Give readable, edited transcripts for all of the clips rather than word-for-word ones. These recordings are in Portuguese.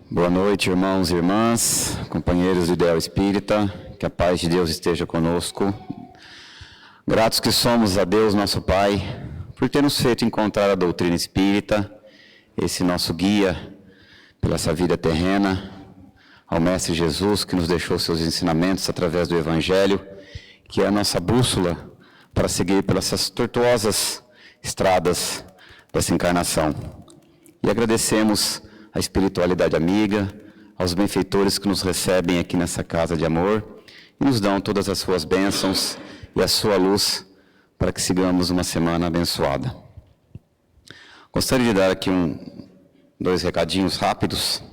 Boa noite, irmãos e irmãs, companheiros do Ideal Espírita, que a paz de Deus esteja conosco. Gratos que somos a Deus, nosso Pai, por ter nos feito encontrar a doutrina espírita, esse nosso guia pela essa vida terrena, ao Mestre Jesus, que nos deixou seus ensinamentos através do Evangelho, que é a nossa bússola para seguir pelas tortuosas estradas dessa encarnação. E agradecemos a espiritualidade amiga, aos benfeitores que nos recebem aqui nessa casa de amor e nos dão todas as suas bênçãos e a sua luz para que sigamos uma semana abençoada. Gostaria de dar aqui dois recadinhos rápidos.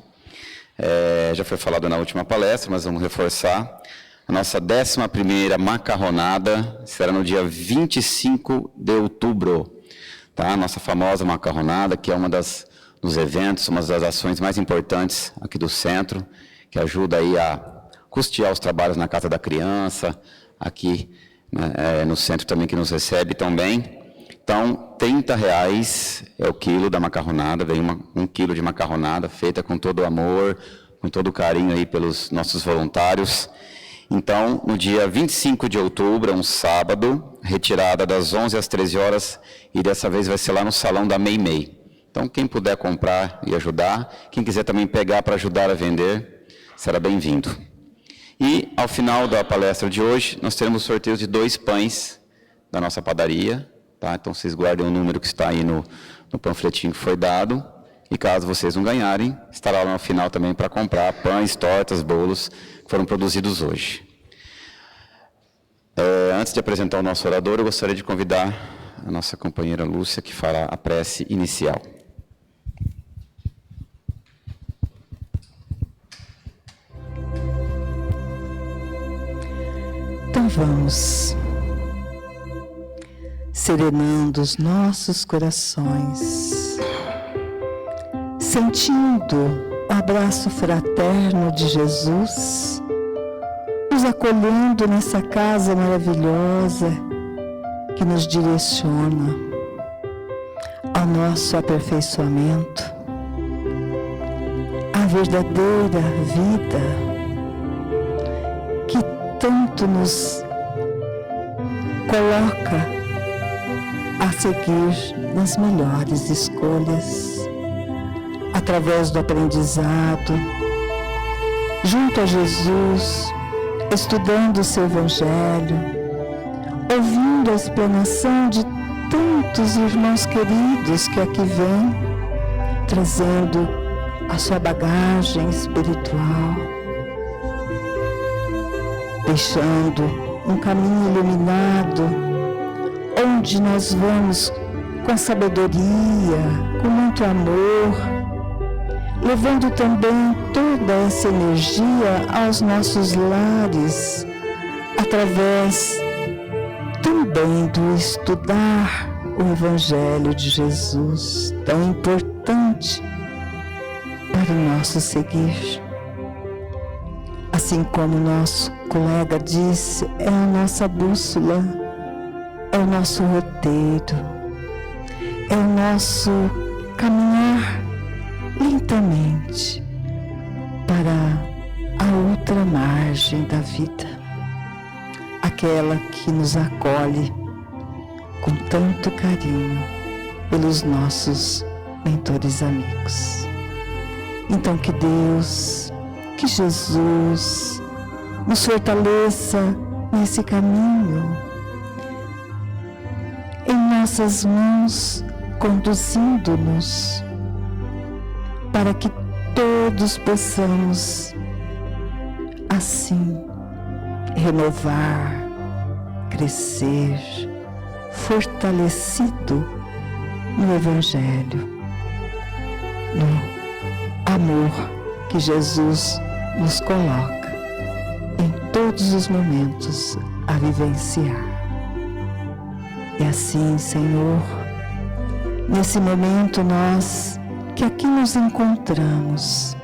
Já foi falado na última palestra, mas vamos reforçar. A nossa 11ª macarronada será no dia 25 de outubro. Tá? A nossa famosa macarronada, que é uma dos eventos, uma das ações mais importantes aqui do centro, que ajuda aí a custear os trabalhos na Casa da Criança, aqui no centro também que nos recebe também. Então, R$30 é o quilo da macarronada, vem 1 quilo de macarronada, feita com todo o amor, com todo o carinho aí pelos nossos voluntários. Então, no dia 25 de outubro, um sábado, retirada das 11 às 13 horas, e dessa vez vai ser lá no Salão da Meimei. Então, quem puder comprar e ajudar, quem quiser também pegar para ajudar a vender, será bem-vindo. E, ao final da palestra de hoje, nós teremos sorteio de 2 pães da nossa padaria. Tá? Então, vocês guardem o número que está aí no panfletinho que foi dado. E, caso vocês não ganharem, estará lá no final também para comprar pães, tortas, bolos que foram produzidos hoje. Antes de apresentar o nosso orador, eu gostaria de convidar a nossa companheira Lúcia, que fará a prece inicial. Então vamos, serenando os nossos corações, sentindo o abraço fraterno de Jesus, nos acolhendo nessa casa maravilhosa que nos direciona ao nosso aperfeiçoamento, à verdadeira vida tanto nos coloca a seguir nas melhores escolhas, através do aprendizado, junto a Jesus, estudando o seu Evangelho, ouvindo a explanação de tantos irmãos queridos que aqui vêm, trazendo a sua bagagem espiritual, deixando um caminho iluminado, onde nós vamos com sabedoria, com muito amor, levando também toda essa energia aos nossos lares, através também do estudar o Evangelho de Jesus, tão importante para o nosso seguir. Assim como nosso colega disse, é a nossa bússola, é o nosso roteiro, é o nosso caminhar lentamente para a outra margem da vida, aquela que nos acolhe com tanto carinho pelos nossos mentores amigos. Então que Deus, que Jesus nos fortaleça nesse caminho, em nossas mãos, conduzindo-nos, para que todos possamos, assim, renovar, crescer, fortalecido no Evangelho, no amor que Jesus nos coloca em todos os momentos a vivenciar. E assim, Senhor, nesse momento nós que aqui nos encontramos,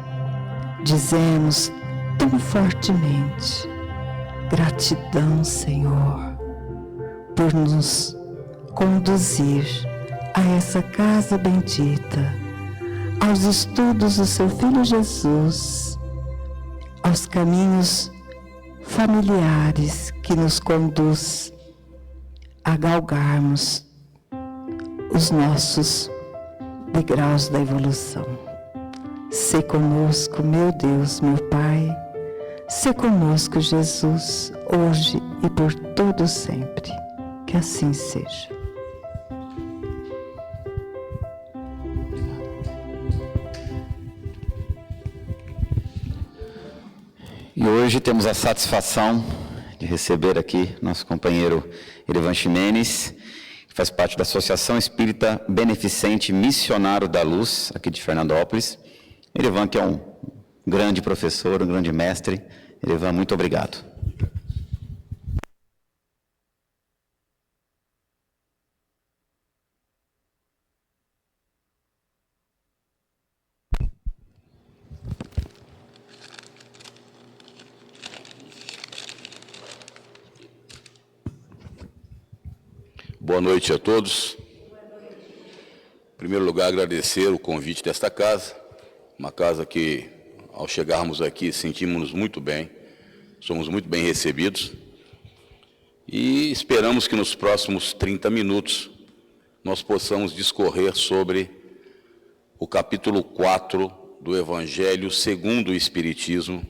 dizemos tão fortemente: gratidão, Senhor, por nos conduzir a essa casa bendita, aos estudos do seu Filho Jesus, aos caminhos familiares que nos conduz a galgarmos os nossos degraus da evolução. Sê conosco, meu Deus, meu Pai, sê conosco, Jesus, hoje e por todo sempre. Que assim seja. E hoje temos a satisfação de receber aqui nosso companheiro Erivan Ximenes, que faz parte da Associação Espírita Beneficente Missionário da Luz, aqui de Fernandópolis. Erivan, que é um grande professor, um grande mestre. Erivan, muito obrigado. Boa noite a todos. Em primeiro lugar, agradecer o convite desta casa, uma casa que, ao chegarmos aqui, sentimos-nos muito bem, somos muito bem recebidos e esperamos que nos próximos 30 minutos nós possamos discorrer sobre o capítulo 4 do Evangelho segundo o Espiritismo.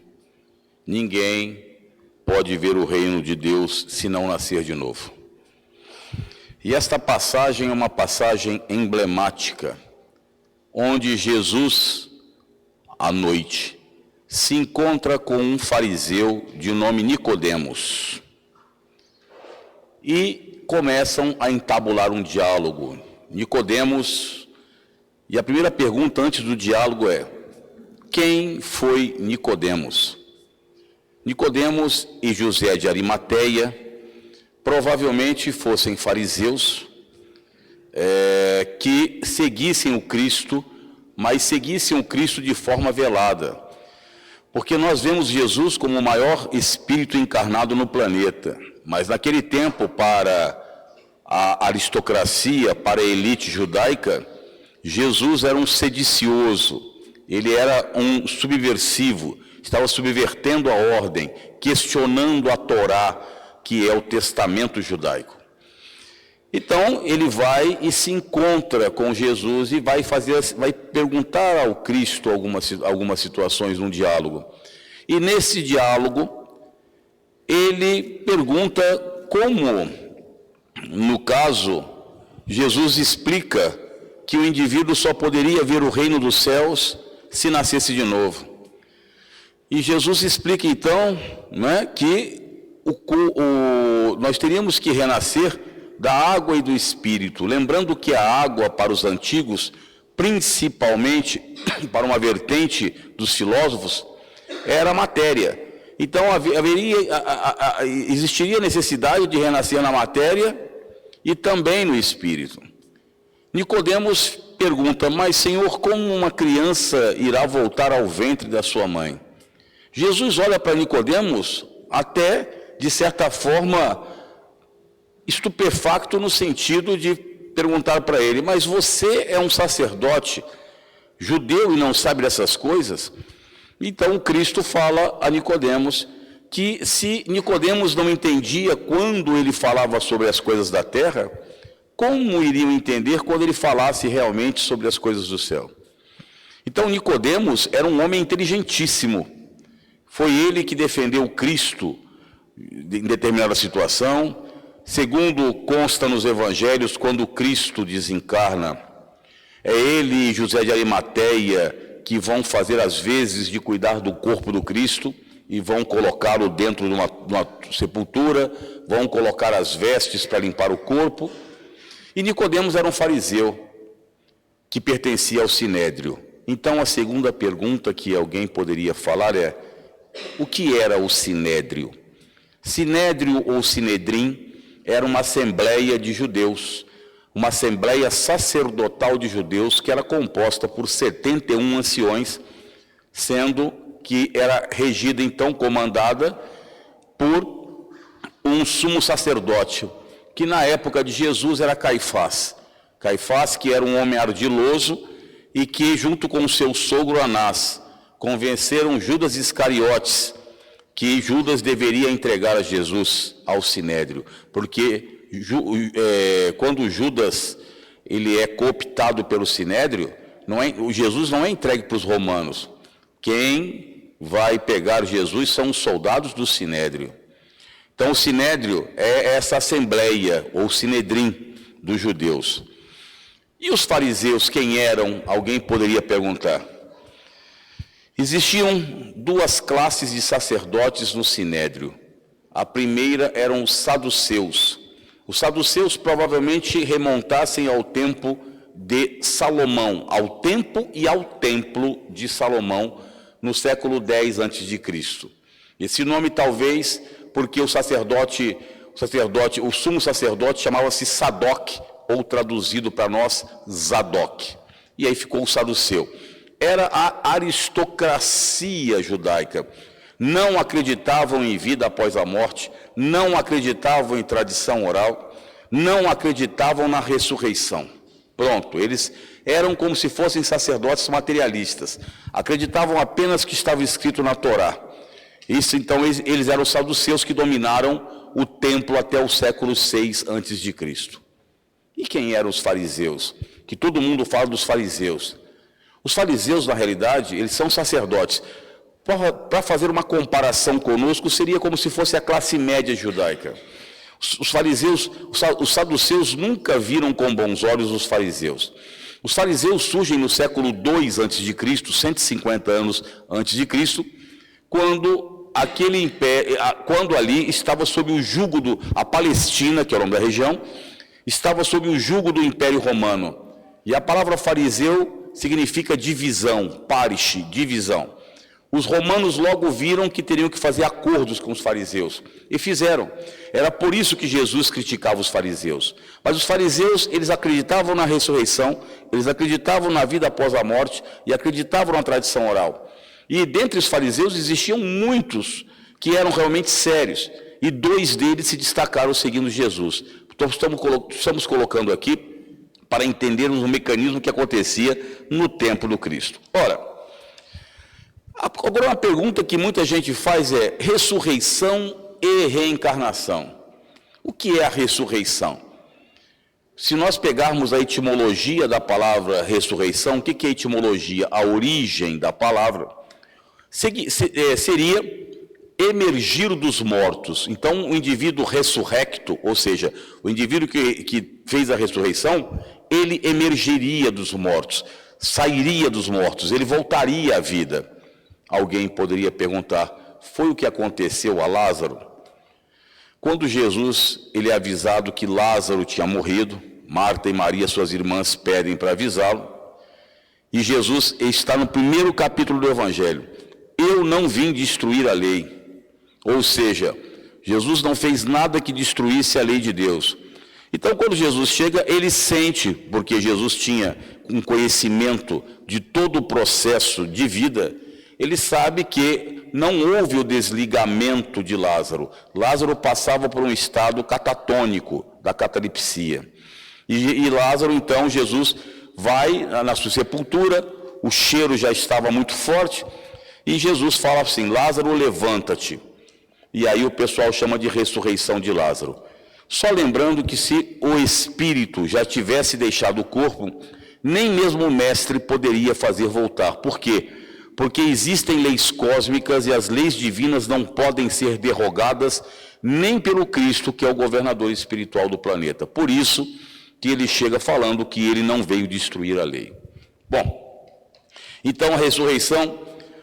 Ninguém pode ver o reino de Deus se não nascer de novo. E esta passagem é uma passagem emblemática, onde Jesus, à noite, se encontra com um fariseu de nome Nicodemos e começam a entabular um diálogo. Nicodemos, e a primeira pergunta antes do diálogo é: quem foi Nicodemos? Nicodemos e José de Arimateia provavelmente fossem fariseus que seguissem o Cristo, mas seguissem o Cristo de forma velada. Porque nós vemos Jesus como o maior espírito encarnado no planeta. Mas naquele tempo, para a aristocracia, para a elite judaica, Jesus era um sedicioso, ele era um subversivo, estava subvertendo a ordem, questionando a Torá, que é o testamento judaico. Então, ele vai e se encontra com Jesus e vai perguntar ao Cristo algumas situações num diálogo. E nesse diálogo, ele pergunta como, no caso, Jesus explica que o indivíduo só poderia ver o reino dos céus se nascesse de novo. E Jesus explica então, que nós teríamos que renascer da água e do Espírito, lembrando que a água para os antigos, principalmente para uma vertente dos filósofos, era a matéria. Então existiria necessidade de renascer na matéria e também no Espírito. Nicodemos pergunta: mas Senhor, como uma criança irá voltar ao ventre da sua mãe? Jesus olha para Nicodemos até, de certa forma, estupefacto no sentido de perguntar para ele: mas você é um sacerdote judeu e não sabe dessas coisas? Então Cristo fala a Nicodemos que se Nicodemos não entendia quando ele falava sobre as coisas da terra, como iriam entender quando ele falasse realmente sobre as coisas do céu? Então Nicodemos era um homem inteligentíssimo. Foi ele que defendeu Cristo em determinada situação. Segundo consta nos evangelhos, quando Cristo desencarna, é ele e José de Arimateia que vão fazer as vezes de cuidar do corpo do Cristo e vão colocá-lo dentro de uma sepultura, vão colocar as vestes para limpar o corpo. E Nicodemos era um fariseu que pertencia ao Sinédrio. Então a segunda pergunta que alguém poderia falar é: o que era o Sinédrio? Sinédrio ou Sinedrim era uma assembleia de judeus, uma assembleia sacerdotal de judeus que era composta por 71 anciões, sendo que era regida, então, comandada por um sumo sacerdote, que na época de Jesus era Caifás. Caifás, que era um homem ardiloso e que, junto com o seu sogro Anás, convenceram Judas Iscariotes que Judas deveria entregar a Jesus ao Sinédrio, porque quando Judas ele é cooptado pelo Sinédrio, Jesus não é entregue para os romanos. Quem vai pegar Jesus são os soldados do Sinédrio. Então o Sinédrio é essa assembleia, ou Sinedrim, dos judeus. E os fariseus, quem eram? Alguém poderia perguntar. Existiam duas classes de sacerdotes no Sinédrio. A primeira eram os saduceus. Os saduceus provavelmente remontassem ao tempo de Salomão, ao tempo e ao templo de Salomão, no século X a.C. Esse nome talvez porque o sumo sacerdote chamava-se Sadoc, ou traduzido para nós, Zadok. E aí ficou o saduceu. Era a aristocracia judaica. Não acreditavam em vida após a morte, não acreditavam em tradição oral, não acreditavam na ressurreição. Pronto, eles eram como se fossem sacerdotes materialistas. Acreditavam apenas que estava escrito na Torá. Isso, então, eles eram os saduceus que dominaram o templo até o século VI a.C. E quem eram os fariseus? Que todo mundo fala dos fariseus. Os fariseus, na realidade, eles são sacerdotes. Para fazer uma comparação conosco, seria como se fosse a classe média judaica. Os fariseus, os saduceus nunca viram com bons olhos os fariseus. Os fariseus surgem no século II a.C., 150 anos antes de Cristo, quando ali estava sob o jugo a Palestina, que é o nome da região, estava sob o jugo do Império Romano. E a palavra fariseu significa divisão, parish, divisão. Os romanos logo viram que teriam que fazer acordos com os fariseus, e fizeram. Era por isso que Jesus criticava os fariseus. Mas os fariseus, eles acreditavam na ressurreição, eles acreditavam na vida após a morte, e acreditavam na tradição oral. E dentre os fariseus existiam muitos que eram realmente sérios, e 2 deles se destacaram seguindo Jesus. Então estamos colocando aqui para entendermos o mecanismo que acontecia no tempo do Cristo. Ora, agora uma pergunta que muita gente faz é ressurreição e reencarnação. O que é a ressurreição? Se nós pegarmos a etimologia da palavra ressurreição, o que é a etimologia? A origem da palavra seria emergir dos mortos. Então, o indivíduo ressurrecto, ou seja, o indivíduo que fez a ressurreição, ele emergiria dos mortos, sairia dos mortos, ele voltaria à vida. Alguém poderia perguntar, foi o que aconteceu a Lázaro? Quando Jesus ele é avisado que Lázaro tinha morrido, Marta e Maria, suas irmãs, pedem para avisá-lo, e Jesus está no primeiro capítulo do Evangelho. Eu não vim destruir a lei. Ou seja, Jesus não fez nada que destruísse a lei de Deus. Então, quando Jesus chega, ele sente, porque Jesus tinha um conhecimento de todo o processo de vida, ele sabe que não houve o desligamento de Lázaro. Lázaro passava por um estado catatônico, da catalepsia. E Lázaro, então, Jesus vai na sua sepultura, o cheiro já estava muito forte, e Jesus fala assim, Lázaro, levanta-te. E aí o pessoal chama de ressurreição de Lázaro. Só lembrando que se o espírito já tivesse deixado o corpo, nem mesmo o mestre poderia fazer voltar. Por quê? Porque existem leis cósmicas e as leis divinas não podem ser derrogadas nem pelo Cristo, que é o governador espiritual do planeta. Por isso que ele chega falando que ele não veio destruir a lei. Bom, então a ressurreição,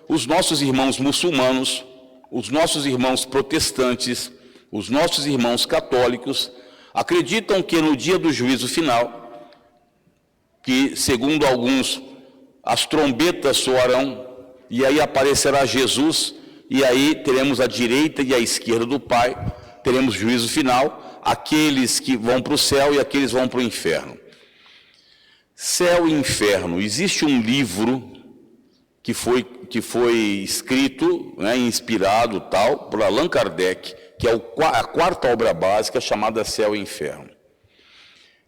os nossos irmãos muçulmanos, os nossos irmãos protestantes, os nossos irmãos católicos, acreditam que no dia do juízo final, que segundo alguns, as trombetas soarão, e aí aparecerá Jesus, e aí teremos a direita e a esquerda do Pai, teremos juízo final, aqueles que vão para o céu e aqueles vão para o inferno. Céu e inferno, existe um livro que foi escrito, inspirado tal, por Allan Kardec, que é a quarta obra básica, chamada Céu e Inferno.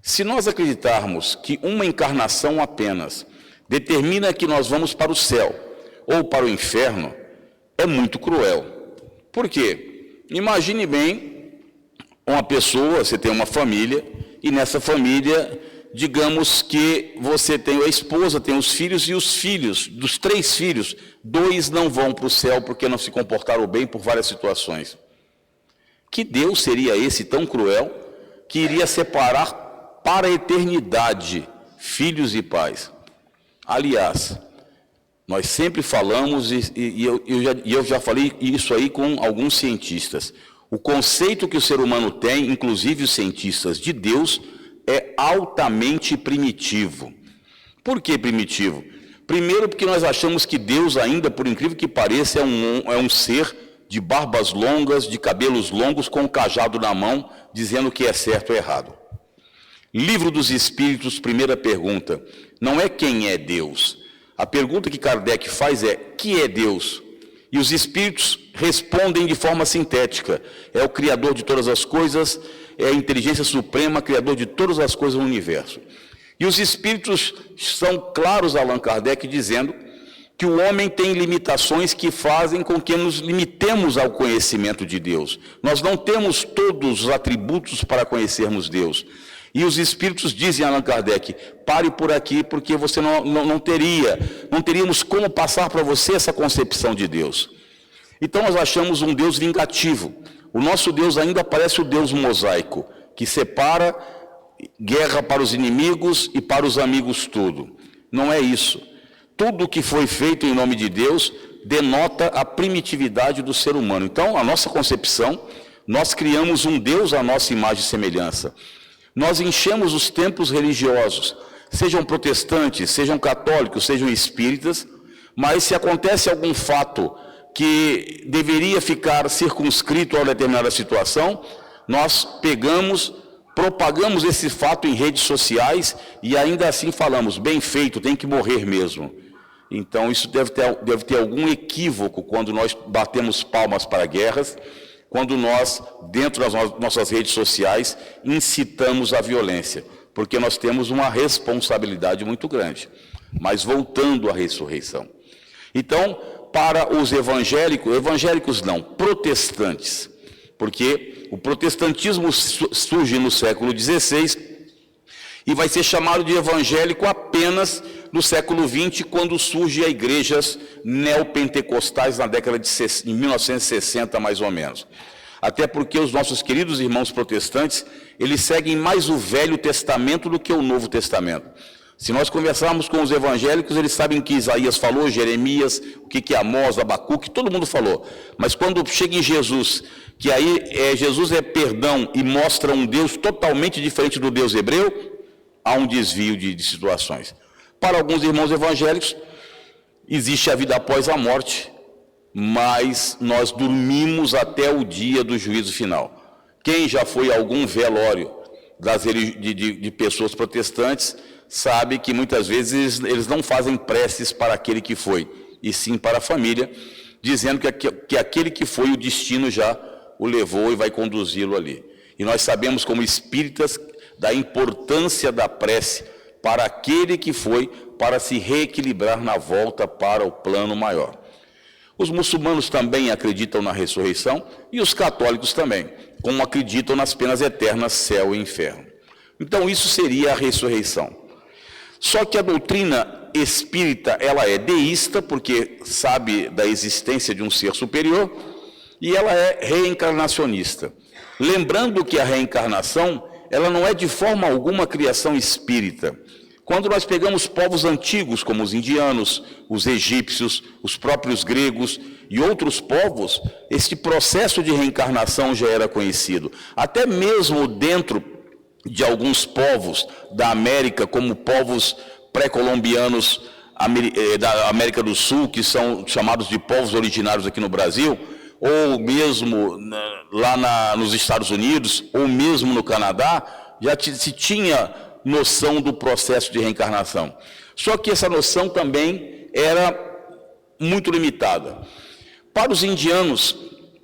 Se nós acreditarmos que uma encarnação apenas determina que nós vamos para o céu ou para o inferno, é muito cruel. Por quê? Imagine bem uma pessoa, você tem uma família, e nessa família, digamos que você tem a esposa, tem os filhos, e os filhos, dos 3 filhos, 2 não vão para o céu porque não se comportaram bem por várias situações. Que Deus seria esse tão cruel que iria separar para a eternidade filhos e pais? Aliás, nós sempre falamos, e eu já falei isso aí com alguns cientistas, o conceito que o ser humano tem, inclusive os cientistas, de Deus, é altamente primitivo. Por que primitivo? Primeiro porque nós achamos que Deus ainda, por incrível que pareça, é um ser de barbas longas, de cabelos longos, com um cajado na mão, dizendo o que é certo ou errado. Livro dos Espíritos, primeira pergunta, não é quem é Deus. A pergunta que Kardec faz é, que é Deus? E os Espíritos respondem de forma sintética, é o Criador de todas as coisas, é a inteligência suprema, Criador de todas as coisas no universo. E os Espíritos são claros, Allan Kardec, dizendo que o homem tem limitações que fazem com que nos limitemos ao conhecimento de Deus. Nós não temos todos os atributos para conhecermos Deus. E os Espíritos dizem a Allan Kardec, pare por aqui, porque você não teríamos como passar para você essa concepção de Deus. Então nós achamos um Deus vingativo. O nosso Deus ainda parece o Deus mosaico, que separa guerra para os inimigos e para os amigos tudo. Não é isso. Tudo que foi feito em nome de Deus denota a primitividade do ser humano. Então, a nossa concepção, nós criamos um Deus à nossa imagem e semelhança. Nós enchemos os templos religiosos, sejam protestantes, sejam católicos, sejam espíritas, mas se acontece algum fato que deveria ficar circunscrito a uma determinada situação, nós propagamos esse fato em redes sociais e ainda assim falamos, bem feito, tem que morrer mesmo. Então isso deve ter algum equívoco quando nós batemos palmas para guerras, quando nós, dentro das nossas redes sociais, incitamos a violência, porque nós temos uma responsabilidade muito grande. Mas voltando à ressurreição. Então, para os evangélicos não, protestantes, porque o protestantismo surge no século XVI e vai ser chamado de evangélico apenas no século XX, quando surgem as igrejas neopentecostais na década de 1960, mais ou menos. Até porque os nossos queridos irmãos protestantes, eles seguem mais o Velho Testamento do que o Novo Testamento. Se nós conversarmos com os evangélicos, eles sabem que Isaías falou, Jeremias, o que é Amós, Abacuque, todo mundo falou. Mas quando chega em Jesus, que aí Jesus é perdão e mostra um Deus totalmente diferente do Deus hebreu, há um desvio de situações. Para alguns irmãos evangélicos, existe a vida após a morte, mas nós dormimos até o dia do juízo final. Quem já foi a algum velório de pessoas protestantes, sabe que muitas vezes eles não fazem preces para aquele que foi, e sim para a família, dizendo que aquele que foi, o destino já o levou e vai conduzi-lo ali. E nós sabemos como espíritas da importância da prece para aquele que foi, para se reequilibrar na volta para o plano maior. Os muçulmanos também acreditam na ressurreição e os católicos também, como acreditam nas penas eternas, céu e inferno. Então isso seria a ressurreição. Só que a doutrina espírita, ela é deísta, porque sabe da existência de um ser superior, e ela é reencarnacionista. Lembrando que a reencarnação, ela não é de forma alguma criação espírita. Quando nós pegamos povos antigos, como os indianos, os egípcios, os próprios gregos e outros povos, esse processo de reencarnação já era conhecido. Até mesmo dentro de alguns povos da América, como povos pré-colombianos da América do Sul, que são chamados de povos originários aqui no Brasil, ou mesmo lá nos Estados Unidos, ou mesmo no Canadá, já se tinha noção do processo de reencarnação. Só que essa noção também era muito limitada. Para os indianos,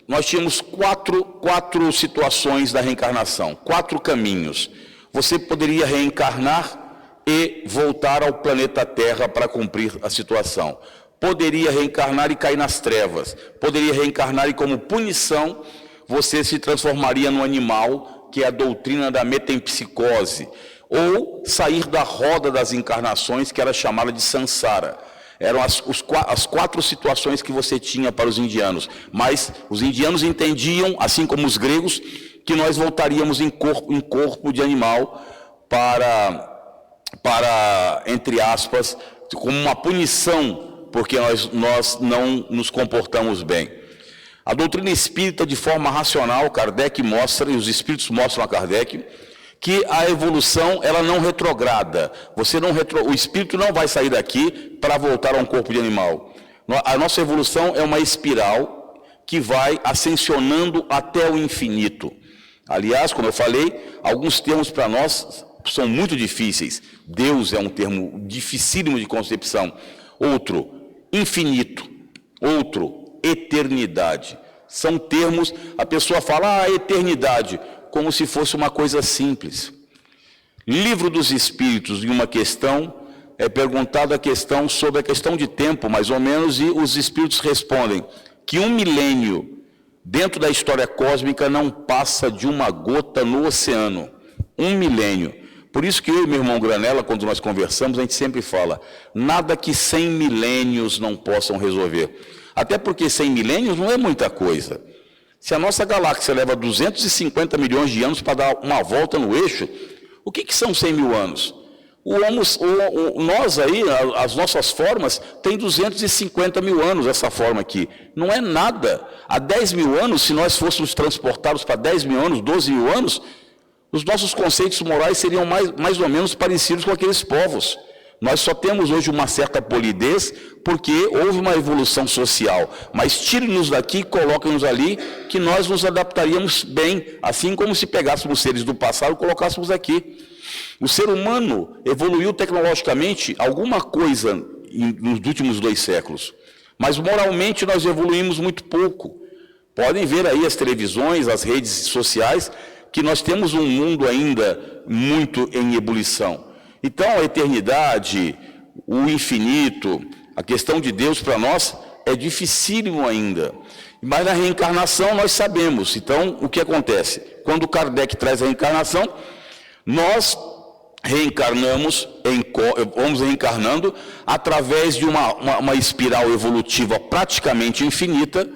nós tínhamos quatro situações da reencarnação, 4 caminhos. Você poderia reencarnar e voltar ao planeta Terra para cumprir a situação. Poderia reencarnar e cair nas trevas. Poderia reencarnar e, como punição, você se transformaria no animal, que é a doutrina da metempsicose, ou sair da roda das encarnações, que era chamada de samsara. Eram as 4 situações que você tinha para os indianos. Mas os indianos entendiam, assim como os gregos, que nós voltaríamos em corpo de animal para, entre aspas, como uma punição, porque nós não nos comportamos bem. A doutrina espírita, de forma racional, Kardec mostra, e os espíritos mostram a Kardec, que a evolução, ela não retrograda. O espírito não vai sair daqui para voltar a um corpo de animal. A nossa evolução é uma espiral que vai ascensionando até o infinito. Aliás, como eu falei, alguns termos para nós são muito difíceis. Deus é um termo dificílimo de concepção. Outro, infinito. Outro, eternidade. São termos, a pessoa fala, eternidade, como se fosse uma coisa simples. Livro dos Espíritos, em uma questão, é perguntada a questão sobre a questão de tempo, mais ou menos, e os Espíritos respondem que 1 milênio dentro da história cósmica não passa de uma gota no oceano. 1 milênio. Por isso que eu e meu irmão Granella, quando nós conversamos, a gente sempre fala, nada que 100 milênios não possam resolver. Até porque 100 milênios não é muita coisa. Se a nossa galáxia leva 250 milhões de anos para dar uma volta no eixo, o que são 100 mil anos? Nós aí, as nossas formas, tem 250 mil anos essa forma aqui. Não é nada. Há 10 mil anos, se nós fôssemos transportados para 10 mil anos, 12 mil anos, os nossos conceitos morais seriam mais ou menos parecidos com aqueles povos. Nós só temos hoje uma certa polidez porque houve uma evolução social. Mas tire-nos daqui e coloque-nos ali, que nós nos adaptaríamos bem, assim como se pegássemos seres do passado e colocássemos aqui. O ser humano evoluiu tecnologicamente alguma coisa nos últimos 2 séculos. Mas moralmente nós evoluímos muito pouco. Podem ver aí as televisões, as redes sociais, que nós temos um mundo ainda muito em ebulição. Então, a eternidade, o infinito, a questão de Deus para nós é dificílimo ainda. Mas na reencarnação nós sabemos. Então, o que acontece? Quando Kardec traz a reencarnação, nós reencarnamos, vamos reencarnando através de uma espiral evolutiva praticamente infinita,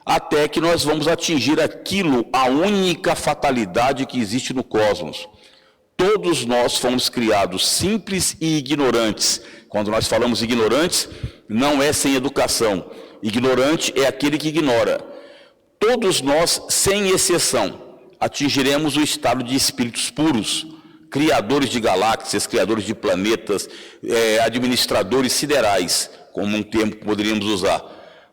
até que nós vamos atingir aquilo, a única fatalidade que existe no cosmos. Todos nós fomos criados simples e ignorantes. Quando nós falamos ignorantes, não é sem educação. Ignorante é aquele que ignora. Todos nós, sem exceção, atingiremos o estado de espíritos puros, criadores de galáxias, criadores de planetas, administradores siderais, como um termo que poderíamos usar.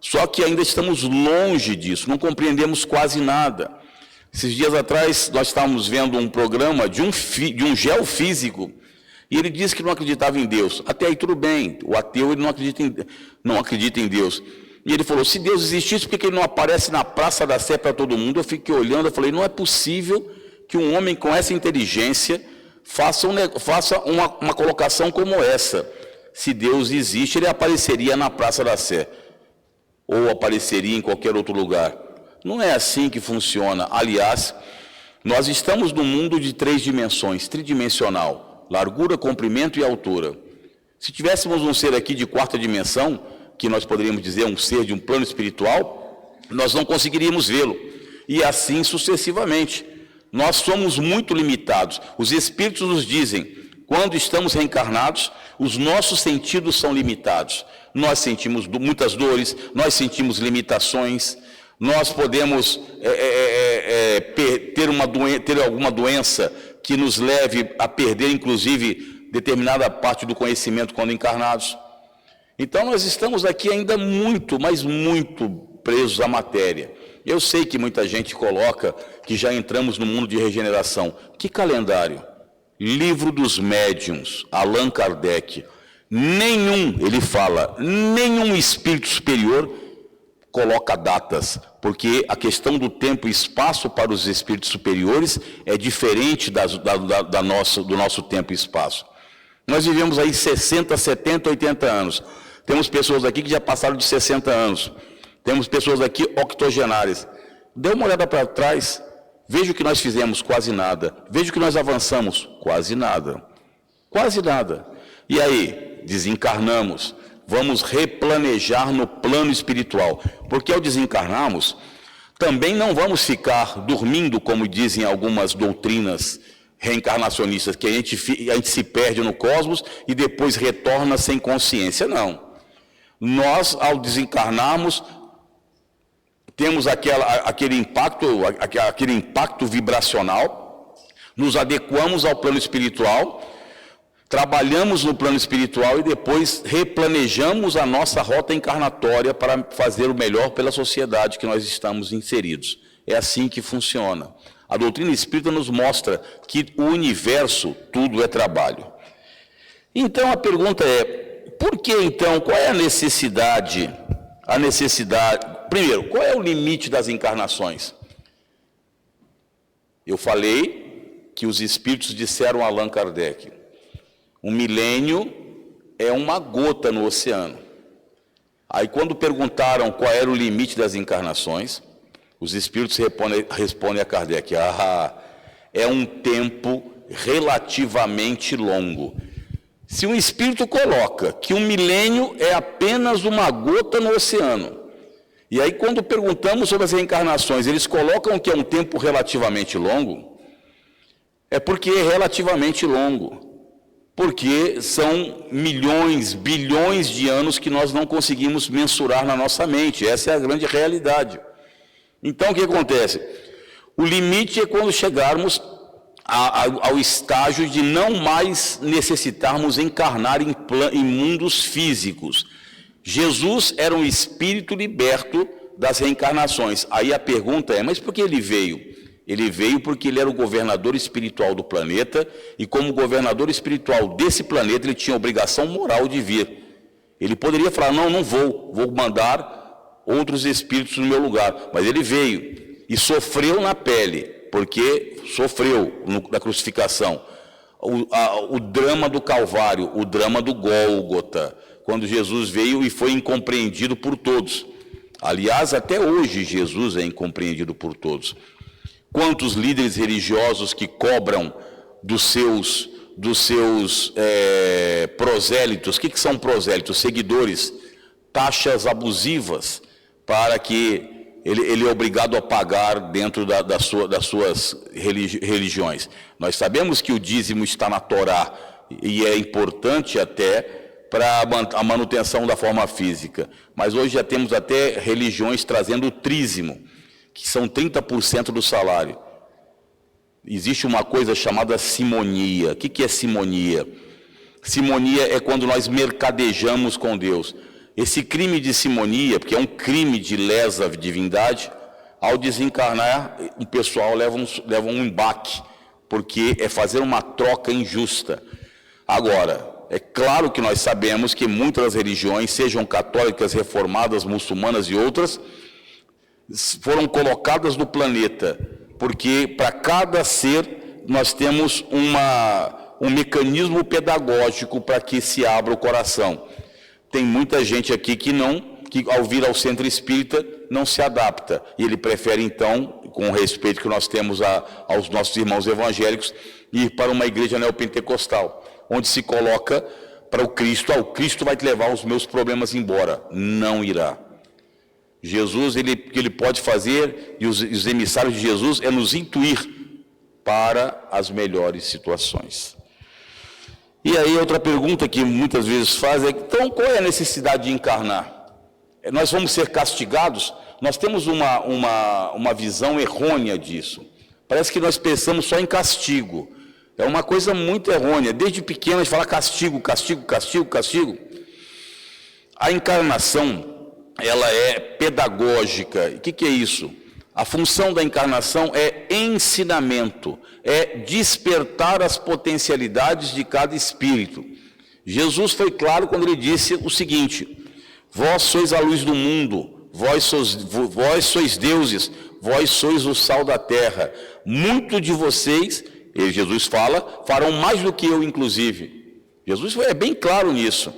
Só que ainda estamos longe disso, não compreendemos quase nada. Esses dias atrás, nós estávamos vendo um programa de um geofísico, e ele disse que não acreditava em Deus. Até aí tudo bem, o ateu ele não acredita em Deus. E ele falou, se Deus existisse, por que ele não aparece na Praça da Sé para todo mundo? Eu fiquei olhando, eu falei, não é possível que um homem com essa inteligência faça uma colocação como essa. Se Deus existe, ele apareceria na Praça da Sé, ou apareceria em qualquer outro lugar. Não é assim que funciona. Aliás, nós estamos num mundo de 3 dimensões, tridimensional, largura, comprimento e altura. Se tivéssemos um ser aqui de 4ª dimensão, que nós poderíamos dizer um ser de um plano espiritual, nós não conseguiríamos vê-lo. E assim sucessivamente. Nós somos muito limitados. Os espíritos nos dizem, quando estamos reencarnados, os nossos sentidos são limitados. Nós sentimos muitas dores, nós sentimos limitações, nós podemos ter alguma doença que nos leve a perder, inclusive, determinada parte do conhecimento quando encarnados. Então, nós estamos aqui ainda muito, mas muito presos à matéria. Eu sei que muita gente coloca que já entramos no mundo de regeneração. Que calendário? Livro dos Médiuns, Allan Kardec. Ele fala, nenhum espírito superior coloca datas, porque a questão do tempo e espaço para os espíritos superiores é diferente do nosso tempo e espaço. Nós vivemos aí 60, 70, 80 anos. Temos pessoas aqui que já passaram de 60 anos. Temos pessoas aqui octogenárias. Dê uma olhada para trás, veja o que nós fizemos, quase nada. Veja o que nós avançamos, quase nada. Quase nada. E aí, desencarnamos. Vamos replanejar no plano espiritual. Porque ao desencarnarmos, também não vamos ficar dormindo, como dizem algumas doutrinas reencarnacionistas, que a gente se perde no cosmos e depois retorna sem consciência. Não. Nós, ao desencarnarmos, temos aquele impacto vibracional, nos adequamos ao plano espiritual, trabalhamos no plano espiritual e depois replanejamos a nossa rota encarnatória para fazer o melhor pela sociedade que nós estamos inseridos. É assim que funciona. A doutrina espírita nos mostra que o universo, tudo é trabalho. Então a pergunta é, por que então, qual é a necessidade, primeiro, qual é o limite das encarnações? Eu falei que os espíritos disseram a Allan Kardec, um milênio é uma gota no oceano. Aí quando perguntaram qual era o limite das encarnações, os espíritos respondem a Kardec, é um tempo relativamente longo. Se um espírito coloca que um milênio é apenas uma gota no oceano, e aí quando perguntamos sobre as reencarnações, eles colocam que é um tempo relativamente longo, é porque é relativamente longo. Porque são milhões, bilhões de anos que nós não conseguimos mensurar na nossa mente. Essa é a grande realidade. Então, o que acontece? O limite é quando chegarmos ao estágio de não mais necessitarmos encarnar em mundos físicos. Jesus era um espírito liberto das reencarnações. Aí a pergunta é, mas por que ele veio? Ele veio porque ele era o governador espiritual do planeta, e como governador espiritual desse planeta, ele tinha a obrigação moral de vir. Ele poderia falar, não vou mandar outros espíritos no meu lugar. Mas ele veio e sofreu na pele, porque sofreu na crucificação. O drama do Calvário, o drama do Gólgota, quando Jesus veio e foi incompreendido por todos. Aliás, até hoje Jesus é incompreendido por todos. Quantos líderes religiosos que cobram dos seus prosélitos, o que são prosélitos? Seguidores, taxas abusivas para que ele é obrigado a pagar dentro das suas religiões. Nós sabemos que o dízimo está na Torá e é importante até para a manutenção da forma física, mas hoje já temos até religiões trazendo o trízimo, que são 30% do salário. Existe uma coisa chamada simonia. O que é simonia? Simonia é quando nós mercadejamos com Deus. Esse crime de simonia, porque é um crime de lesa à divindade, ao desencarnar, o pessoal leva um embaque, porque é fazer uma troca injusta. Agora, é claro que nós sabemos que muitas das religiões, sejam católicas, reformadas, muçulmanas e outras, foram colocadas no planeta, porque para cada ser nós temos um mecanismo pedagógico para que se abra o coração. Tem muita gente aqui que ao vir ao centro espírita não se adapta, e ele prefere então, com o respeito que nós temos aos nossos irmãos evangélicos, ir para uma igreja neopentecostal, onde se coloca para o Cristo, o Cristo vai te levar os meus problemas embora. Não irá. Jesus, o que ele pode fazer, e os emissários de Jesus, é nos intuir para as melhores situações. E aí outra pergunta que muitas vezes faz é, então qual é a necessidade de encarnar? Nós vamos ser castigados? Nós temos uma visão errônea disso. Parece que nós pensamos só em castigo. É uma coisa muito errônea. Desde pequeno a gente fala castigo, castigo, castigo, castigo. A encarnação, ela é pedagógica. O que é isso? A função da encarnação é ensinamento, é despertar as potencialidades de cada espírito. Jesus foi claro quando ele disse o seguinte: vós sois a luz do mundo, vós sois deuses, vós sois o sal da terra. Muito de vocês, Jesus fala, farão mais do que eu, inclusive. Jesus é bem claro nisso.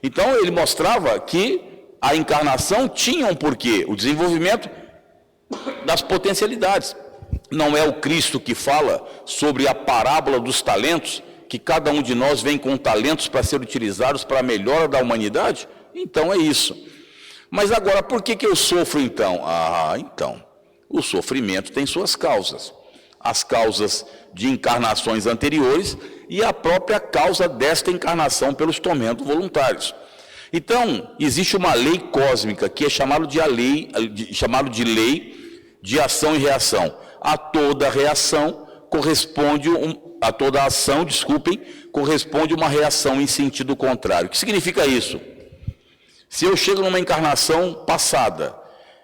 Então ele mostrava que a encarnação tinha um porquê, o desenvolvimento das potencialidades. Não é o Cristo que fala sobre a parábola dos talentos, que cada um de nós vem com talentos para ser utilizados para a melhora da humanidade? Então é isso. Mas agora, por que eu sofro então? Então, o sofrimento tem suas causas. As causas de encarnações anteriores e a própria causa desta encarnação pelos tormentos voluntários. Então, existe uma lei cósmica que é chamada de lei de ação e reação. A toda reação corresponde, a toda ação, corresponde uma reação em sentido contrário. O que significa isso? Se eu chego numa encarnação passada,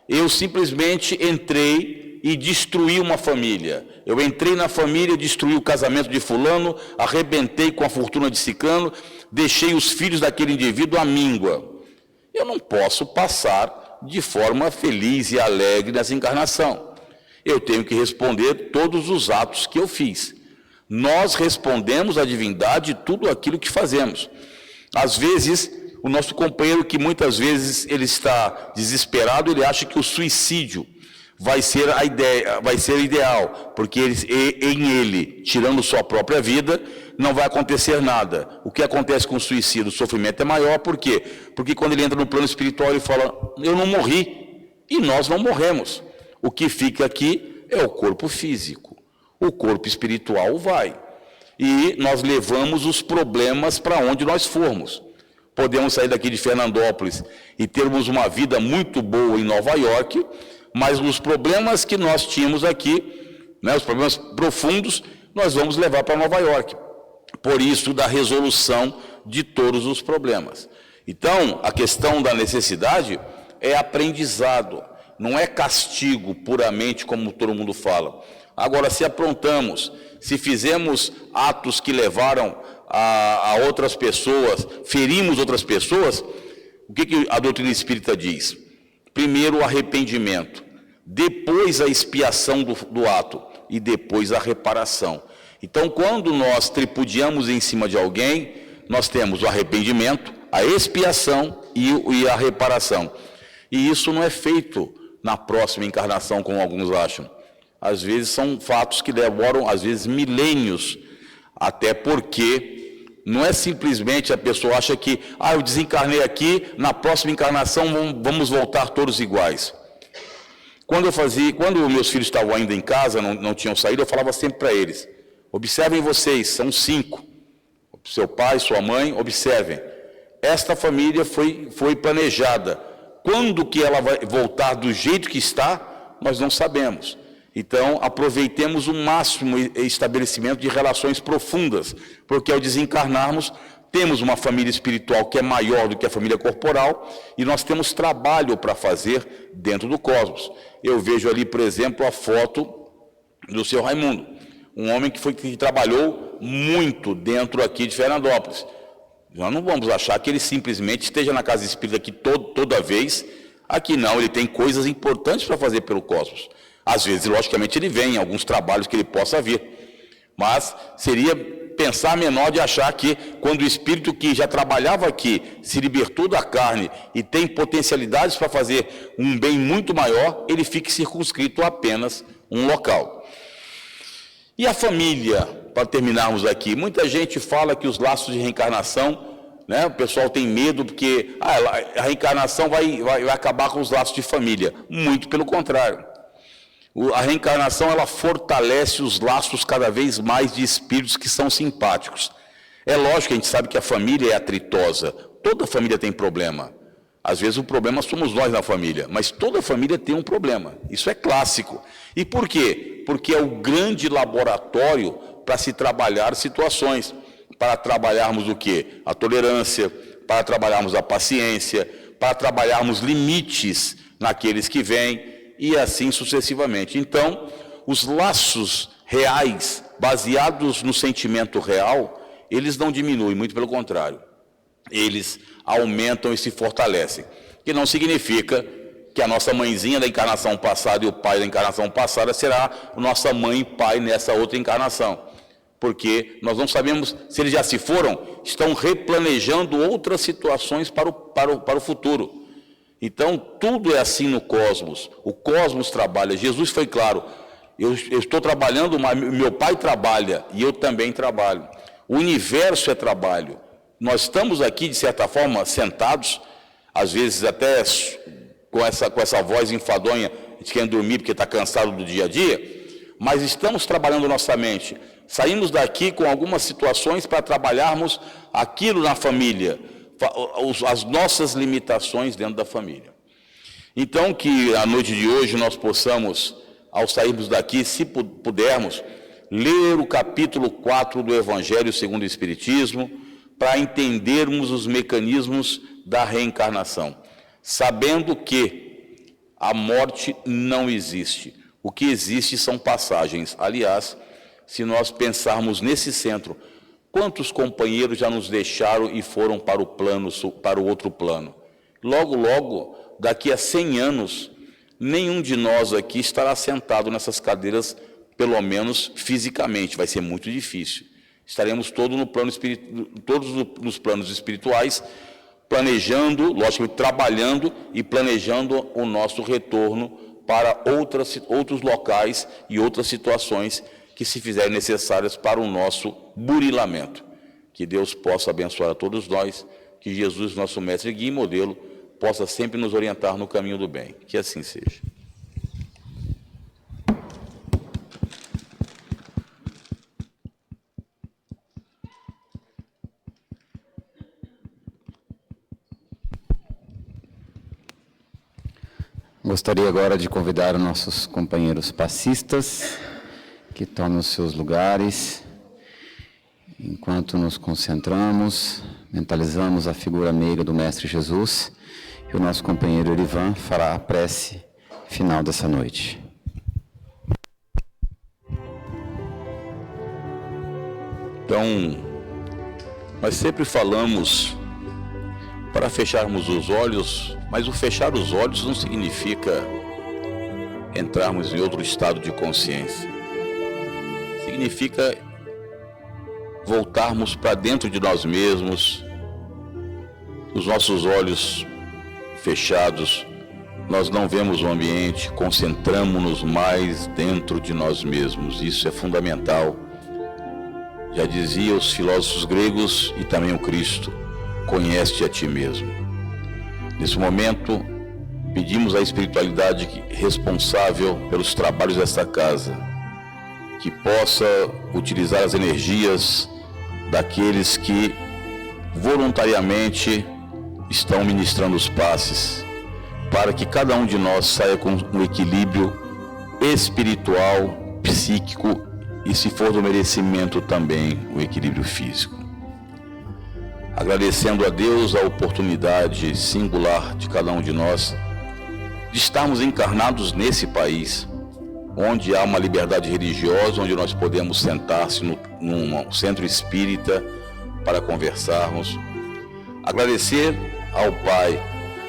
eu simplesmente entrei e destruí uma família. Eu entrei na família, destruí o casamento de fulano, arrebentei com a fortuna de ciclano, deixei os filhos daquele indivíduo à míngua. Eu não posso passar de forma feliz e alegre nessa encarnação. Eu tenho que responder todos os atos que eu fiz. Nós respondemos à divindade tudo aquilo que fazemos. Às vezes, o nosso companheiro, que muitas vezes ele está desesperado, ele acha que o suicídio vai ser a ideia, vai ser ideal, porque em ele, tirando sua própria vida, não vai acontecer nada. O que acontece com o suicídio, o sofrimento é maior, por quê? Porque quando ele entra no plano espiritual, ele fala, eu não morri, e nós não morremos. O que fica aqui é o corpo físico, o corpo espiritual vai. E nós levamos os problemas para onde nós formos. Podemos sair daqui de Fernandópolis e termos uma vida muito boa em Nova York, mas os problemas que nós tínhamos aqui, né, os problemas profundos, nós vamos levar para Nova York. Por isso, da resolução de todos os problemas. Então, a questão da necessidade é aprendizado, não é castigo puramente, como todo mundo fala. Agora, se aprontamos, se fizemos atos que levaram a outras pessoas, ferimos outras pessoas, o que a doutrina espírita diz? Primeiro o arrependimento, depois a expiação do ato e depois a reparação. Então, quando nós tripudiamos em cima de alguém, nós temos o arrependimento, a expiação e a reparação. E isso não é feito na próxima encarnação, como alguns acham. Às vezes são fatos que demoram, às vezes, milênios, até porque não é simplesmente a pessoa acha que, eu desencarnei aqui, na próxima encarnação vamos voltar todos iguais. Quando meus filhos estavam ainda em casa, não tinham saído, eu falava sempre para eles, observem vocês, são 5, seu pai, sua mãe, observem, esta família foi planejada, quando que ela vai voltar do jeito que está, nós não sabemos. Então, aproveitemos o máximo estabelecimento de relações profundas, porque ao desencarnarmos, temos uma família espiritual que é maior do que a família corporal, e nós temos trabalho para fazer dentro do cosmos. Eu vejo ali, por exemplo, a foto do seu Raimundo, um homem que trabalhou muito dentro aqui de Fernandópolis. Nós não vamos achar que ele simplesmente esteja na casa espírita aqui toda vez. Aqui não, ele tem coisas importantes para fazer pelo cosmos. Às vezes, logicamente, ele vem em alguns trabalhos que ele possa vir. Mas seria pensar menor de achar que quando o espírito que já trabalhava aqui se libertou da carne e tem potencialidades para fazer um bem muito maior, ele fique circunscrito a apenas um local. E a família, para terminarmos aqui, muita gente fala que os laços de reencarnação, né, o pessoal tem medo porque a reencarnação vai acabar com os laços de família. Muito pelo contrário. A reencarnação, ela fortalece os laços cada vez mais de espíritos que são simpáticos. É lógico que a gente sabe que a família é atritosa. Toda família tem problema. Às vezes o problema somos nós na família, mas toda família tem um problema. Isso é clássico. E por quê? Porque é o grande laboratório para se trabalhar situações. Para trabalharmos o quê? A tolerância, para trabalharmos a paciência, para trabalharmos limites naqueles que vêm, e assim sucessivamente. Então, os laços reais, baseados no sentimento real, eles não diminuem, muito pelo contrário. Eles aumentam e se fortalecem. Que não significa que a nossa mãezinha da encarnação passada e o pai da encarnação passada será nossa mãe e pai nessa outra encarnação. porque nós não sabemos se eles já se foram, estão replanejando outras situações para o futuro. Então, tudo é assim no cosmos. O cosmos trabalha. Jesus foi claro, eu estou trabalhando, mas meu Pai trabalha e eu também trabalho. O universo é trabalho. Nós estamos aqui, de certa forma, sentados, às vezes até com essa voz enfadonha, a gente quer dormir porque está cansado do dia a dia, mas estamos trabalhando nossa mente. Saímos daqui com algumas situações para trabalharmos aquilo na família, as nossas limitações dentro da família. Então, que a noite de hoje nós possamos, ao sairmos daqui, se pudermos, ler o capítulo 4 do Evangelho segundo o Espiritismo, para entendermos os mecanismos da reencarnação, sabendo que a morte não existe. O que existe são passagens. Aliás, se nós pensarmos nesse centro, quantos companheiros já nos deixaram e foram para o outro plano? Logo, logo, daqui a 100 anos, nenhum de nós aqui estará sentado nessas cadeiras, pelo menos fisicamente, vai ser muito difícil. Estaremos todos nos planos espirituais, planejando, logicamente trabalhando e planejando o nosso retorno para outros locais e outras situações que se fizerem necessárias para o nosso burilamento. Que Deus possa abençoar a todos nós, que Jesus, nosso mestre, guia e modelo, possa sempre nos orientar no caminho do bem. Que assim seja. Gostaria agora de convidar os nossos companheiros passistas que tomem os seus lugares, enquanto nos concentramos, mentalizamos a figura meiga do Mestre Jesus, e o nosso companheiro Erivan fará a prece final dessa noite. Então, nós sempre falamos para fecharmos os olhos, mas o fechar os olhos não significa entrarmos em outro estado de consciência. Significa voltarmos para dentro de nós mesmos, os nossos olhos fechados, nós não vemos o ambiente, concentramos-nos mais dentro de nós mesmos. Isso é fundamental. Já dizia os filósofos gregos e também o Cristo: conhece-te a ti mesmo. Nesse momento, pedimos à espiritualidade responsável pelos trabalhos desta casa, que possa utilizar as energias daqueles que voluntariamente estão ministrando os passes, para que cada um de nós saia com um equilíbrio espiritual, psíquico e, se for do merecimento, também o equilíbrio físico. Agradecendo a Deus a oportunidade singular de cada um de nós de estarmos encarnados nesse país, onde há uma liberdade religiosa, onde nós podemos sentar-se num centro espírita para conversarmos. Agradecer ao Pai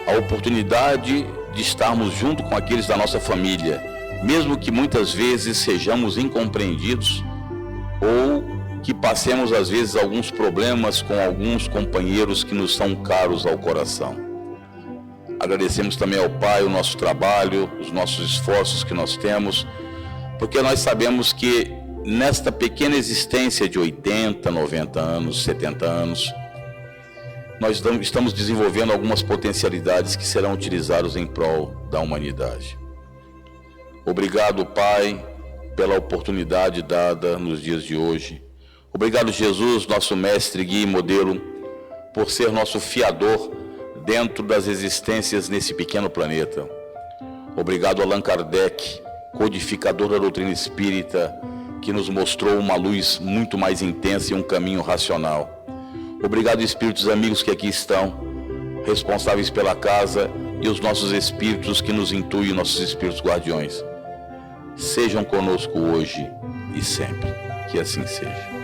a oportunidade de estarmos junto com aqueles da nossa família, mesmo que muitas vezes sejamos incompreendidos ou que passemos às vezes alguns problemas com alguns companheiros que nos são caros ao coração. Agradecemos também ao Pai o nosso trabalho, os nossos esforços que nós temos, porque nós sabemos que nesta pequena existência de 80, 90 anos, 70 anos, nós estamos desenvolvendo algumas potencialidades que serão utilizadas em prol da humanidade. Obrigado, Pai, pela oportunidade dada nos dias de hoje. Obrigado, Jesus, nosso mestre, guia e modelo, por ser nosso fiador dentro das existências nesse pequeno planeta. Obrigado, Allan Kardec, codificador da doutrina espírita, que nos mostrou uma luz muito mais intensa e um caminho racional. Obrigado, espíritos amigos que aqui estão, responsáveis pela casa, e os nossos espíritos que nos intuem, nossos espíritos guardiões. Sejam conosco hoje e sempre. Que assim seja.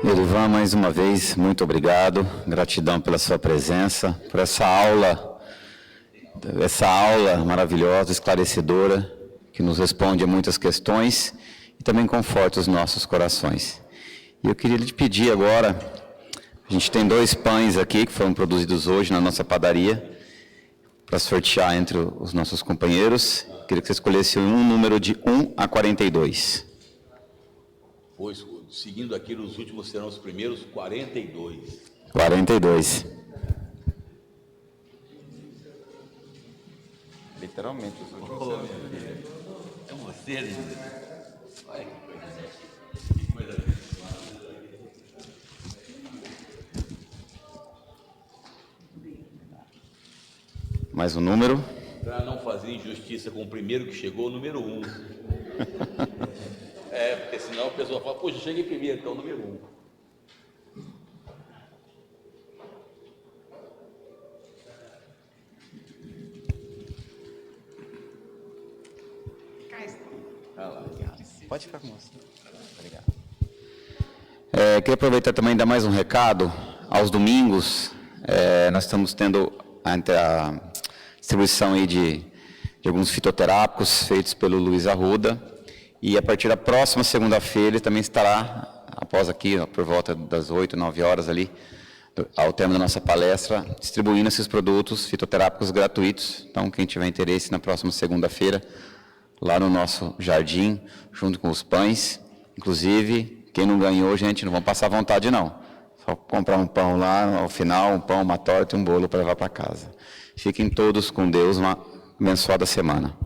Elivan, mais uma vez, muito obrigado. Gratidão pela sua presença, por essa aula maravilhosa, esclarecedora, que nos responde a muitas questões e também conforta os nossos corações. E eu queria lhe pedir agora, a gente tem 2 pães aqui que foram produzidos hoje na nossa padaria, para sortear entre os nossos companheiros. Queria que você escolhesse um número de 1 a 42. Pois, seguindo aqui, os últimos serão os primeiros 42. 42. Literalmente, os últimos. É você, Lívia. Olha que coisa. Mais um número. Para não fazer injustiça com o primeiro que chegou, o número 1. Porque senão a pessoa fala, poxa, cheguei primeiro, então número 1. Pode ficar com você. Obrigado. Queria aproveitar também e dar mais um recado. Aos domingos, nós estamos tendo a distribuição aí de alguns fitoterápicos feitos pelo Luiz Arruda. E a partir da próxima segunda-feira ele também estará, após aqui, por volta das 8, 9 horas ali, ao término da nossa palestra, distribuindo esses produtos fitoterápicos gratuitos. Então, quem tiver interesse, na próxima segunda-feira, lá no nosso jardim, junto com os pães. Inclusive, quem não ganhou, gente, não vão passar vontade, não. Só comprar um pão lá, ao final, um pão, uma torta e um bolo para levar para casa. Fiquem todos com Deus, uma abençoada semana.